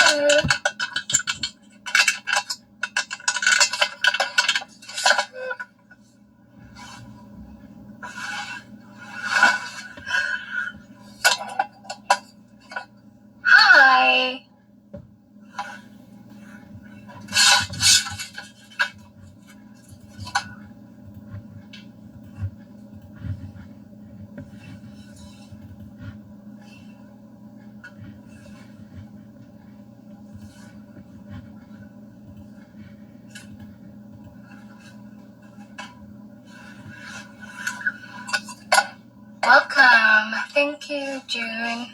Hello. Hi. Welcome. Thank you, June.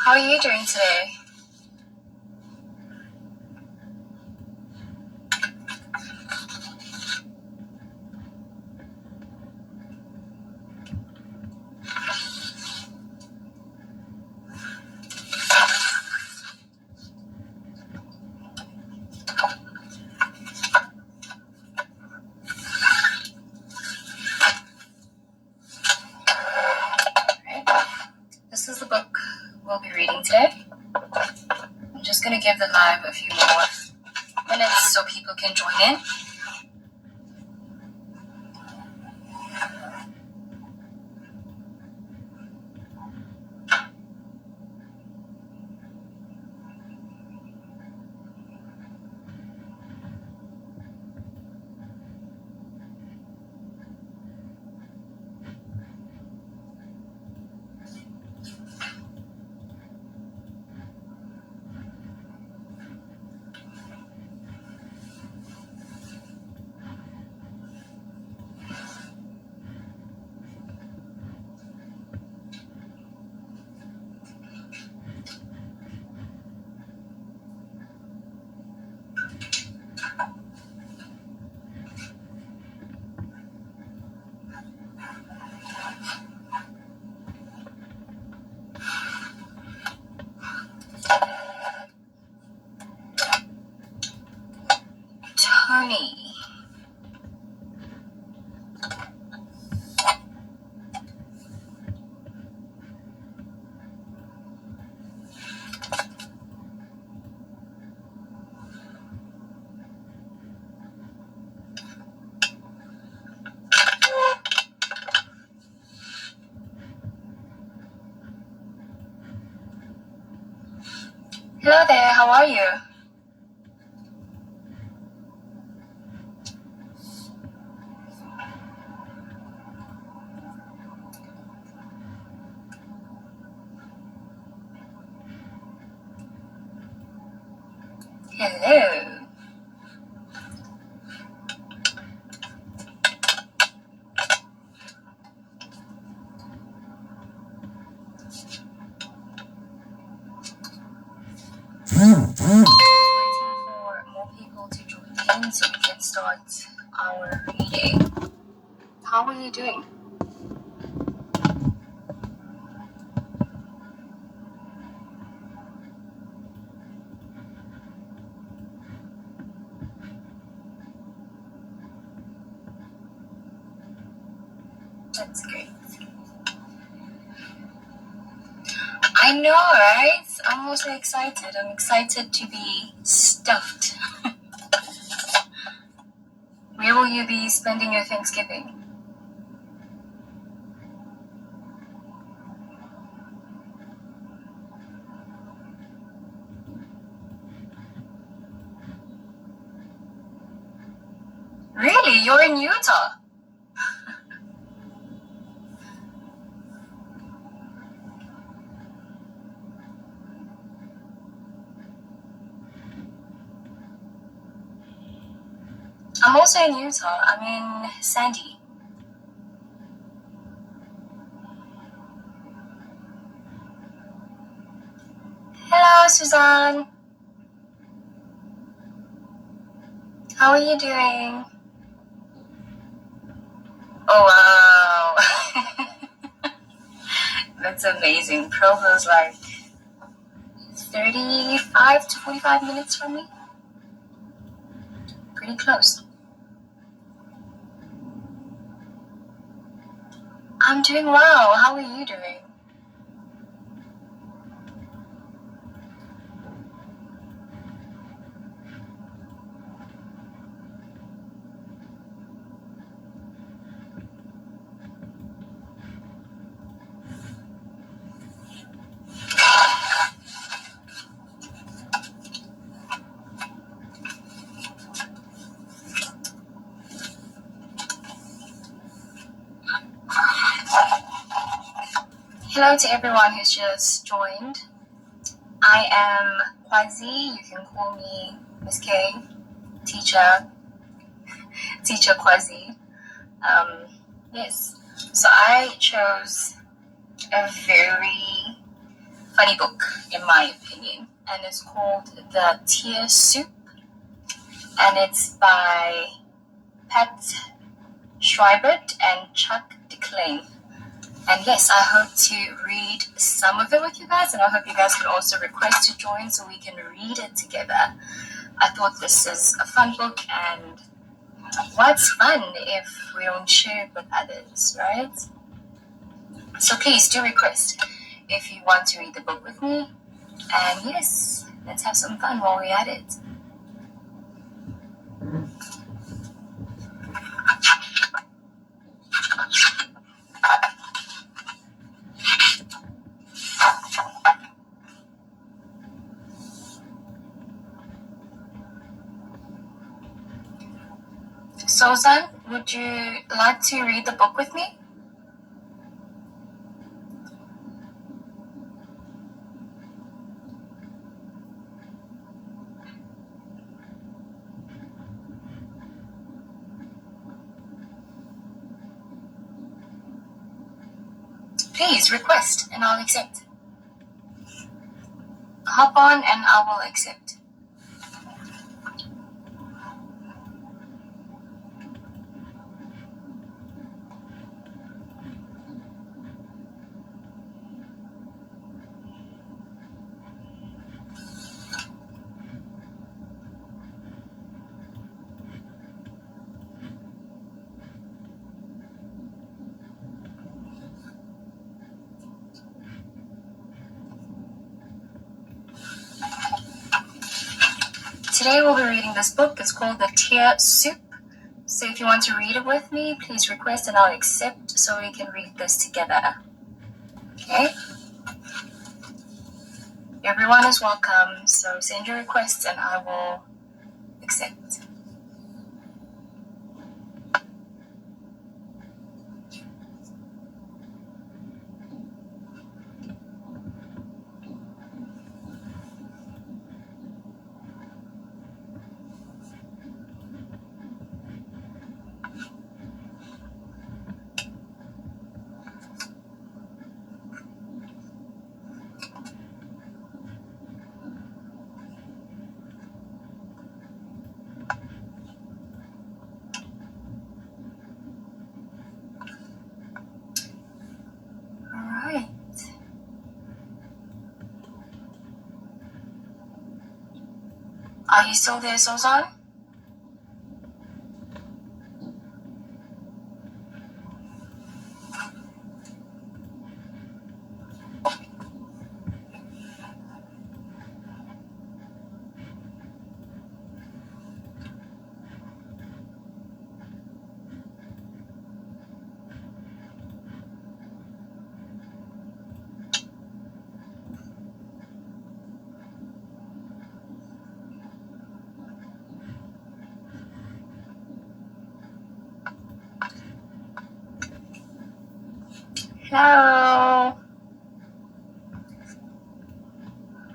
How are you doing today? This is the book we'll be reading today. I'm just going to give the live a few more minutes so people can join in. Tony. Hello there, how are you? Hello. Just waiting for more people to join in so we can start our reading. How are you doing? That's great. I know, right? I'm also excited. I'm excited to be stuffed. Where will you be spending your Thanksgiving? Really? You're in Utah? I'm also in Utah. I'm in Sandy. Hello, Suzanne. How are you doing? Oh, wow. That's amazing. Provo's like 35 to 45 minutes from me. Pretty close. I'm doing well. How are you doing? Hello to everyone who's just joined. I am Kwazi. You can call me Miss K, teacher Kwazi. Yes. So I chose a very funny book, in my opinion, and it's called The Tear Soup, and it's by Pat Schreibert and Chuck DeClain. And yes, I hope to read some of it with you guys, and I hope you guys can also request to join so we can read it together. I thought this is a fun book, and what's fun if we don't share it with others, right? So please do request if you want to read the book with me. And yes, let's have some fun while we're at it. Sozan, would you like to read the book with me? Please request and I'll accept. Hop on and I will accept. Today we'll be reading this book. It's called The Tear Soup. So if you want to read it with me, please request and I'll accept so we can read this together. Okay? Everyone is welcome, so send your requests and I will accept. Alright. Are you still there, Sozan? Hello.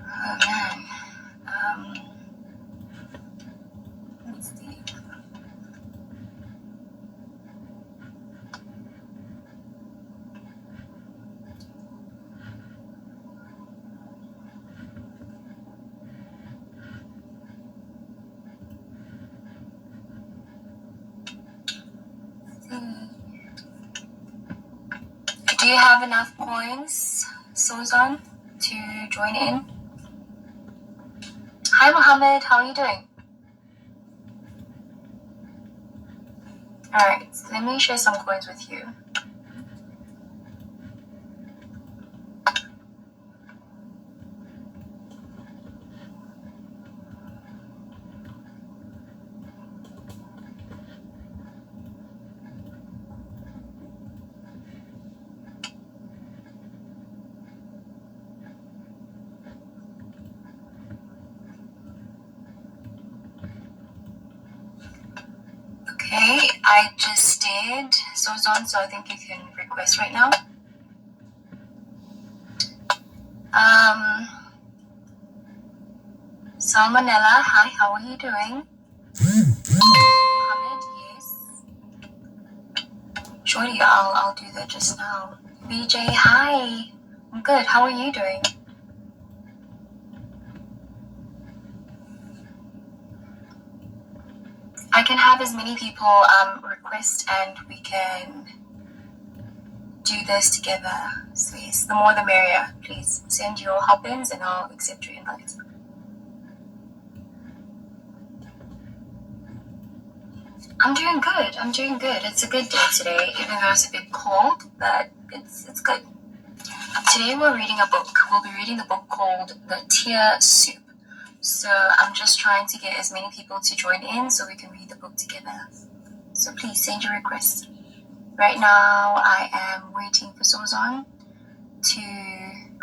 Oh man. Let's see. Do you have enough coins, Sozan, to join in? Hi, Mohammed. How are you doing? Alright, let me share some coins with you. Okay, I just did Sozan, so I think you can request right now. Salmonella, hi, how are you doing? Mohammed, yes. Shorty, I'll do that just now. BJ, hi. I'm good. How are you doing? I can have as many people request and we can do this together. So yes, the more the merrier. Please send your hop-ins and I'll accept your invites. I'm doing good. It's a good day today, even though it's a bit cold, but it's good. Today we're reading a book. We'll be reading the book called The Tear Soup. So I'm just trying to get as many people to join in so we can read the book together. So please send your requests. Right now I am waiting for Sozan to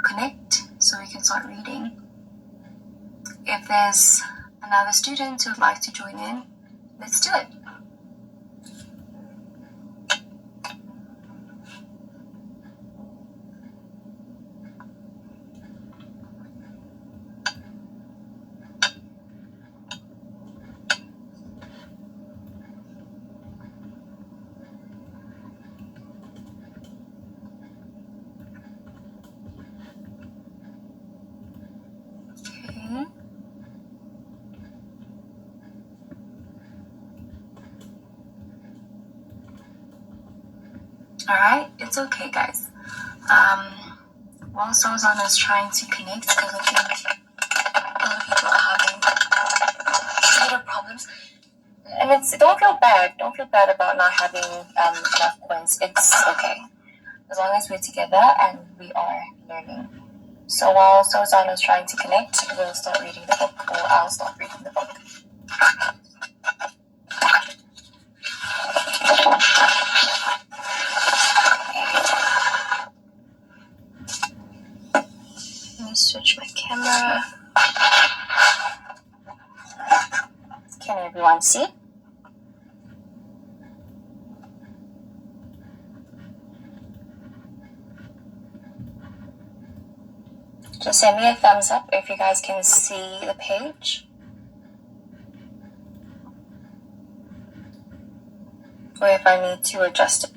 connect so we can start reading. If there's another student who would like to join in, let's do it. Okay. Alright, it's okay guys. While Sozan is trying to connect, because I think a lot of people are having a lot of problems. And don't feel bad about not having enough coins. It's okay. As long as we're together and we are learning. So while Sozan is trying to connect, we'll start reading the book, or I'll start reading the book. Let me switch my camera. Can everyone see? Just send me a thumbs up if you guys can see the page. Or if I need to adjust it.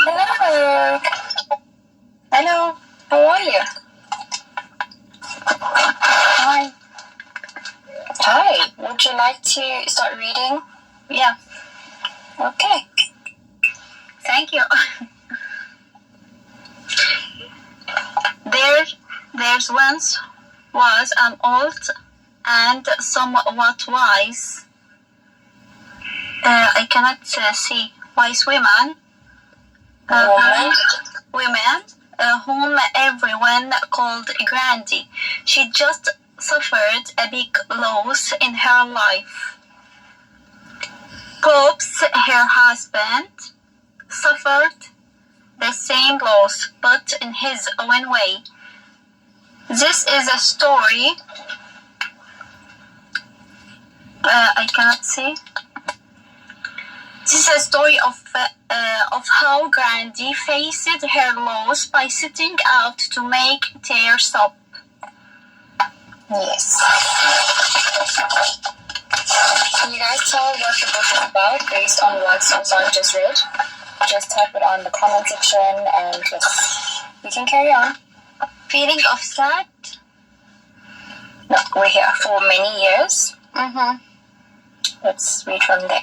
Hello. Hello. How are you? Hi. Hi. Would you like to start reading? Yeah. Okay. Thank you. There once was an old and somewhat wise, I cannot see, wise woman, women whom everyone called Grandy. She just suffered a big loss in her life. Pops, her husband, suffered the same loss, but in his own way. This is a story. I cannot see. This is a story of how Grandy faced her loss by setting out to make tear stop. Yes. Can you guys tell what the book is about based on what Sozan just read? just type it on the comment section and yes, we can carry on. Feeling of sad? No, we're here for many years. Let's read from there.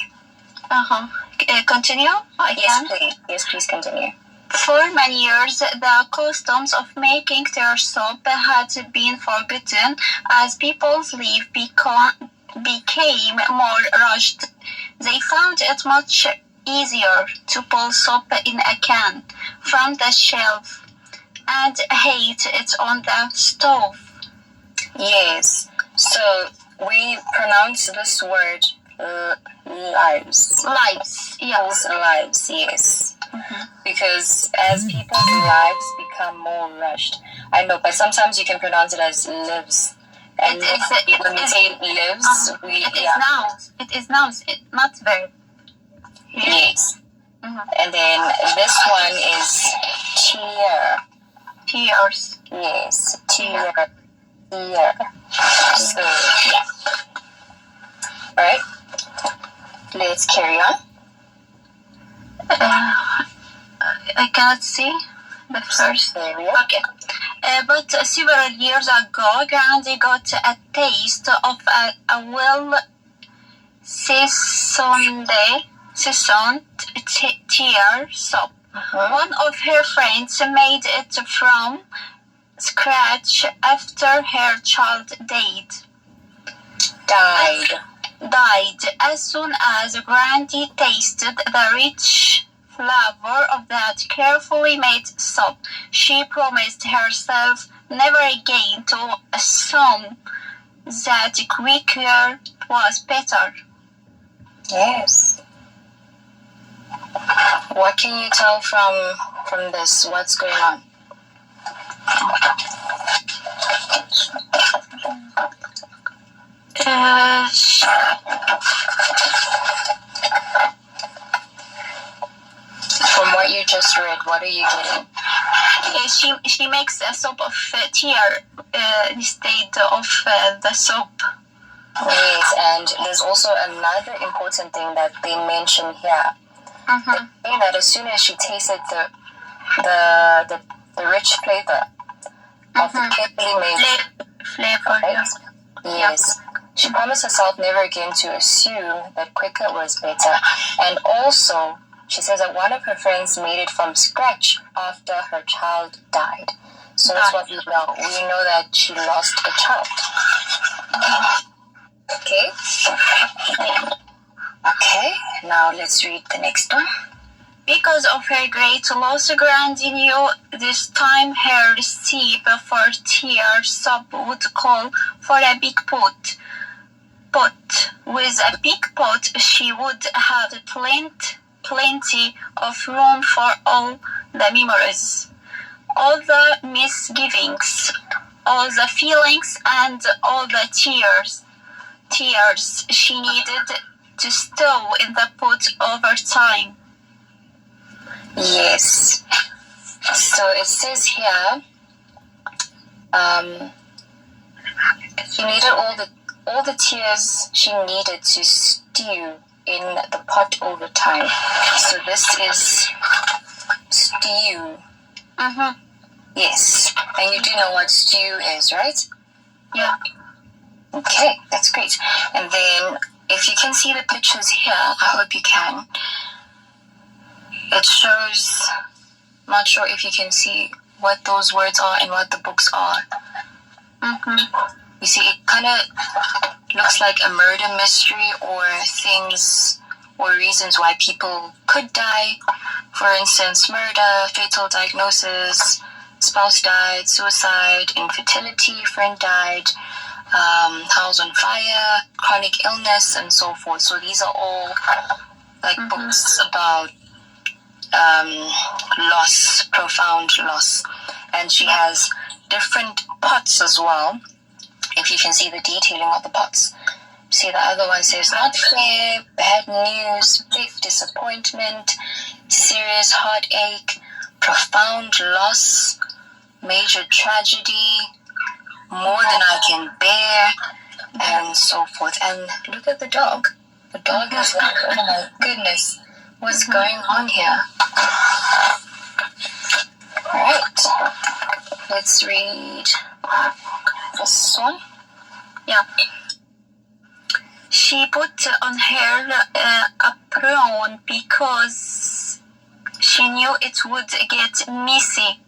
Continue? Yes, please continue. For many years, the customs of making tear soap had been forgotten as people's life became more rushed. They found it much easier to pull soap in a can from the shelf and heat it on the stove. Yes, so we pronounce this word lives. Lives, yes. Lives, yes. Because as people's lives become more rushed, I know, but sometimes you can pronounce it as lives. And when we say lives, It is nouns, not verb. Yes. And then this one is tear. Tears. Yes, tear. Tear. So, yeah. Alright. Let's carry on. I cannot see the first. Okay. But several years ago, Gandhi got a taste of a well-seasoned tear soap. One of her friends made it from scratch after her child died. As soon as Grandy tasted the rich flavor of that carefully made soap, she promised herself never again to assume that quicker was better. Yes. What can you tell from this? What's going on? From what you just read, what are you getting? She makes a soap of tear instead of the soap. Yes, and there's also another important thing that they mention here. They say that as soon as she tasted the rich flavor of the carefully made flavor, right? Yes. She promised herself never again to assume that quicker was better. And also, she says that one of her friends made it from scratch after her child died. So that's what we know. We know that she lost a child. Okay. Okay, now let's read the next one. Because of her great loss, Grandy knew this time her recipe for tear soap would call for a big pot. With a big pot, she would have plenty of room for all the memories, all the misgivings, all the feelings, and all the tears she needed to stow in the pot over time. Yes. So it says here, she needed all the tears she needed to stew in the pot over time. So this is stew. Yes. And you do know what stew is, right? Yeah. Okay, that's great. And then if you can see the pictures here, I hope you can. It shows, not sure if you can see what those words are and what the books are. You see, it kind of looks like a murder mystery or things or reasons why people could die. For instance, murder, fatal diagnosis, spouse died, suicide, infertility, friend died, house on fire, chronic illness, and so forth. So these are all like books about loss, profound loss. And she has different pots as well. If you can see the detailing of the pots. See, the other one says not fair, bad news, big disappointment, serious heartache, profound loss, major tragedy, more than I can bear, and so forth. And look at the dog. The dog is like, oh my goodness, What's going on here? Alright, let's read this one. Yeah. She put on her apron because she knew it would get messy.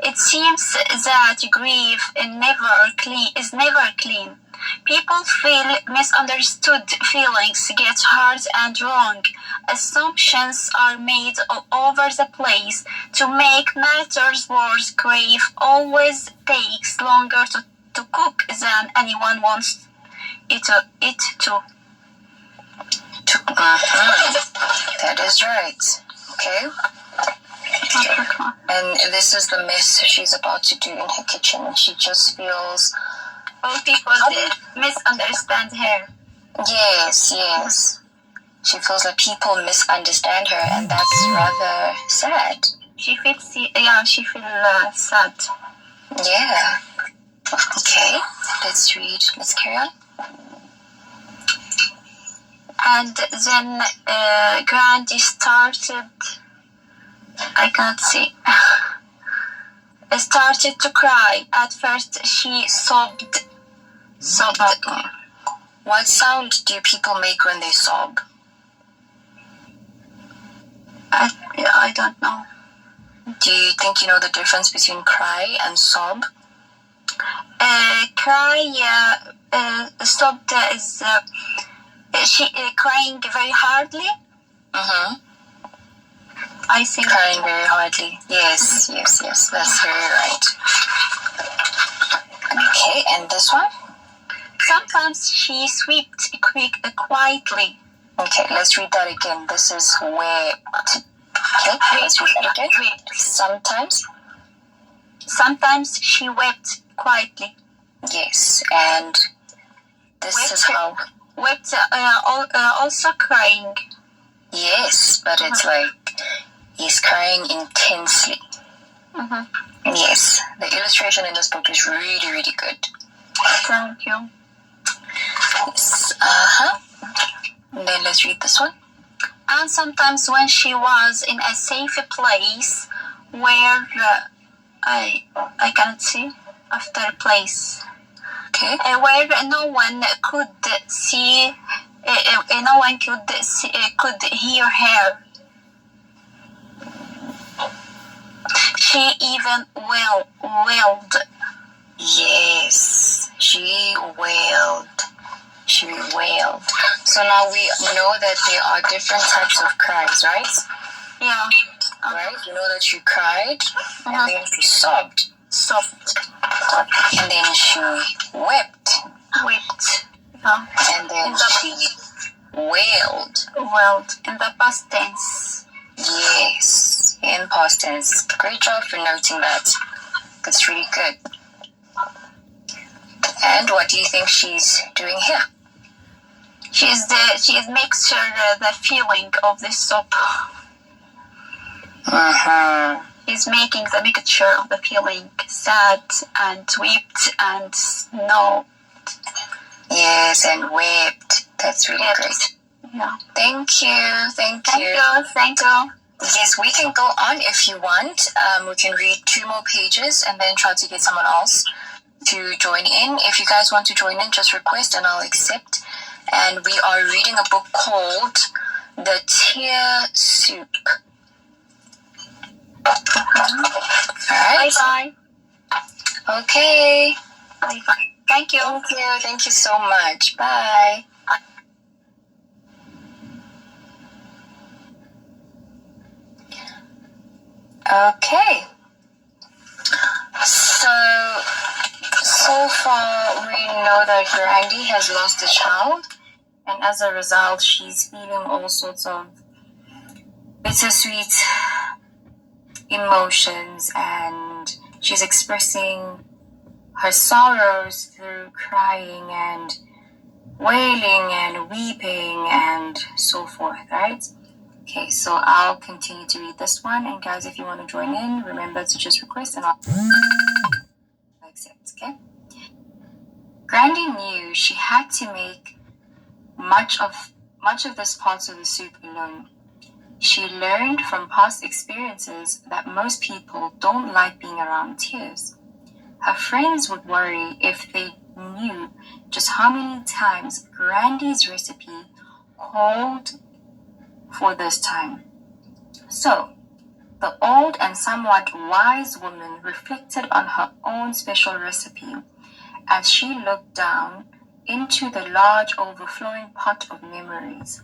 It seems that grief is never clean. People feel misunderstood, feelings get hurt and wrong. Assumptions are made all over the place. To make matters worse, grief always takes longer to cook than anyone wants it to. That is right. Okay. And this is the mess she's about to do in her kitchen. She just feels... All people misunderstand her. Yes. She feels like people misunderstand her, and that's rather sad. She feels sad. Yeah. Okay, let's read. Let's carry on. And then Grandy started... I can't see. Started to cry. At first she sobbed. What sound do people make when they sob? I don't know. Do you think you know the difference between cry and sob? Sobbed is she crying very hardly. I think crying very hardly. Yes, that's very right. Okay, and this one? Sometimes she swept quietly. Okay, let's read that again. This is wept. Okay, let's read that again. Sometimes she wept quietly. Yes, and this is how... Wept also crying. Yes, but it's like he's crying intensely. Yes, the illustration in this book is really, really good. Thank you. Yes, And then let's read this one. And sometimes when she was in a safe place where I can't see after a place. Okay. Where no one could see, could hear her. She even wailed. Yes, she wailed. So now we know that there are different types of cries, right? Yeah. Right? You know that she cried, and then she sobbed. And then she wept. Yeah. And then she wailed. In the past tense. Yes, in past tense. Great job for noting that. That's really good. And what do you think she's doing here? She is mixture the feeling of the soup. He's making the mixture of the feeling sad and wept and snow. Yes, and wept. That's really great. Yeah. Thank you. Thank you. Yes, we can go on if you want. We can read 2 more pages and then try to get someone else to join in. If you guys want to join in, just request and I'll accept. And we are reading a book called The Tear Soup. Alright. Bye-bye. Okay. Bye-bye. Thank you. Thank you so much. Bye. Okay. So far we know that Grandy has lost a child, and as a result she's feeling all sorts of bittersweet emotions, and she's expressing her sorrows through crying and wailing and weeping and so forth, right? Okay, so I'll continue to read this one, and guys, if you want to join in, remember to just request and I'll accept, okay? Grandy knew she had to make much of this part of the soup alone. She learned from past experiences that most people don't like being around tears. Her friends would worry if they knew just how many times Grandy's recipe called for this time. So, the old and somewhat wise woman reflected on her own special recipe as she looked down into the large overflowing pot of memories.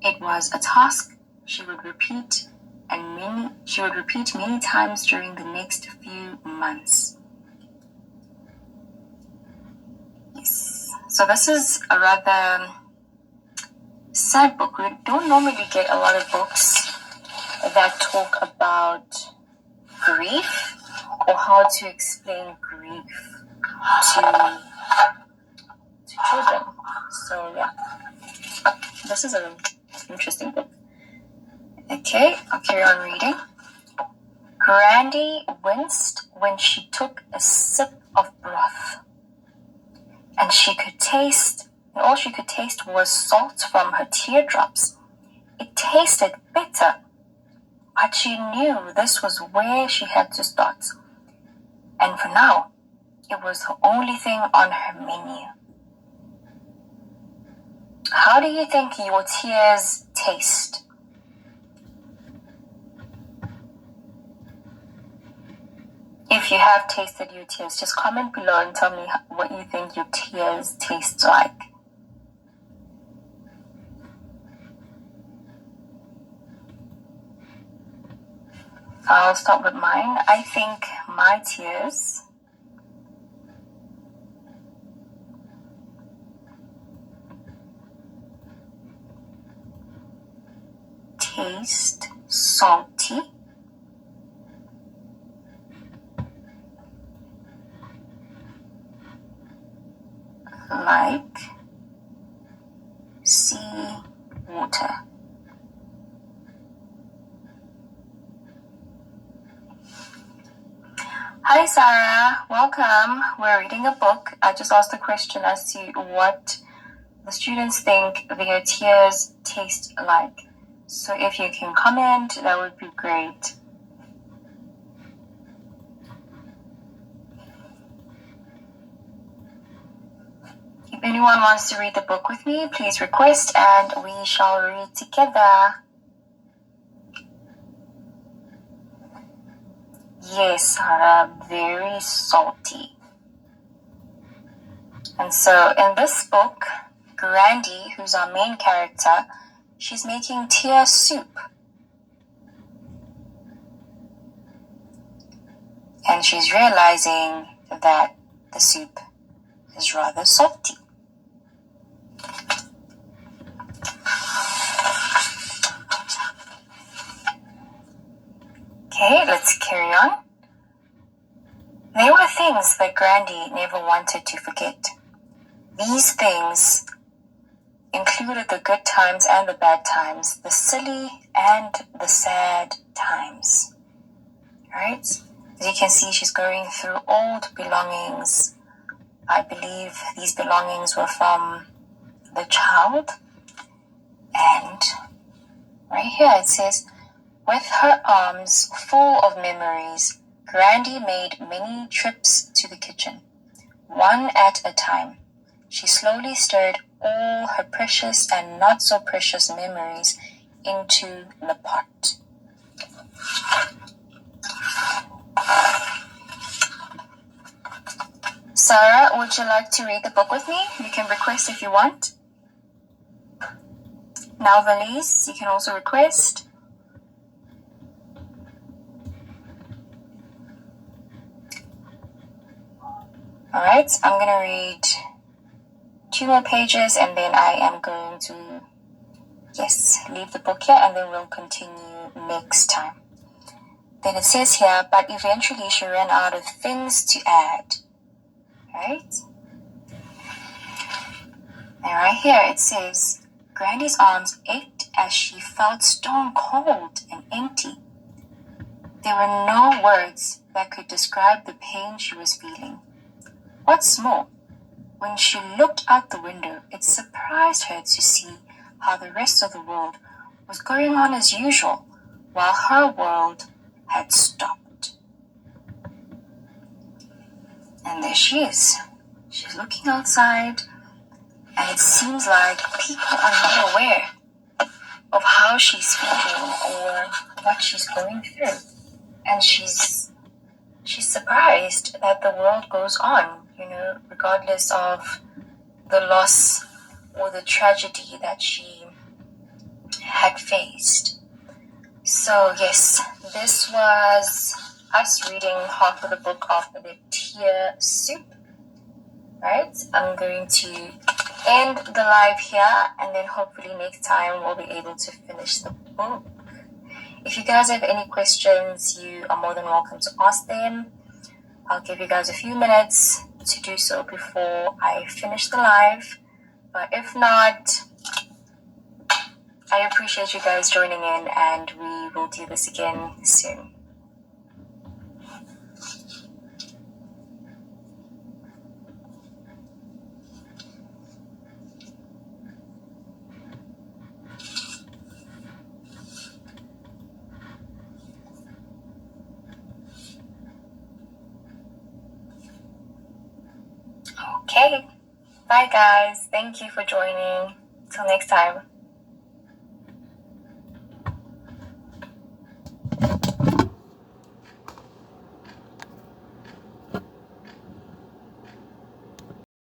It was a task she would repeat many times during the next few months. Yes. So this is a rather sad book. We don't normally get a lot of books that talk about grief or how to explain grief to children. So yeah, this is an interesting book. Okay, I'll carry on reading. Grandy winced when she took a sip of broth, and all she could taste was salt from her teardrops. It tasted bitter, but she knew this was where she had to start. And for now, it was the only thing on her menu. How do you think your tears taste? If you have tasted your tears, just comment below and tell me what you think your tears taste like. I'll start with mine. I think my tears taste salty, like sea water. Hi Sarah, welcome. We're reading a book. I just asked a question as to what the students think their tears taste like. So if you can comment, that would be great. If anyone wants to read the book with me, please request and we shall read together. Yes, Sarah, very salty. And so in this book, Grandy, who's our main character, she's making tear soup. And she's realizing that the soup is rather salty. Okay, let's carry on. There were things that Grandy never wanted to forget. These things included the good times and the bad times, the silly and the sad times. Right? As you can see, she's going through old belongings. I believe these belongings were from the child. And right here it says, with her arms full of memories, Grandy made many trips to the kitchen. One at a time, she slowly stirred all her precious and not so precious memories into the pot. Sarah, would you like to read the book with me? You can request if you want. Now, Valise, you can also request. Alright, I'm going to read 2 more pages and then I am going to, leave the book here and then we'll continue next time. Then it says here, but eventually she ran out of things to add. Right? And right here it says, Grandy's arms ached as she felt stone cold and empty. There were no words that could describe the pain she was feeling. What's more, when she looked out the window, it surprised her to see how the rest of the world was going on as usual, while her world had stopped. And there she is. She's looking outside, and it seems like people are not aware of how she's feeling or what she's going through. And she's surprised that the world goes on, regardless of the loss or the tragedy that she had faced. So yes, this was us reading half of the book of the Tear Soup, right? I'm going to end the live here, and then hopefully next time we'll be able to finish the book. If you guys have any questions, you are more than welcome to ask them. I'll give you guys a few minutes to do so before I finish the live. But if not, I appreciate you guys joining in, and we will do this again soon. Okay. Bye, guys. Thank you for joining. Till next time.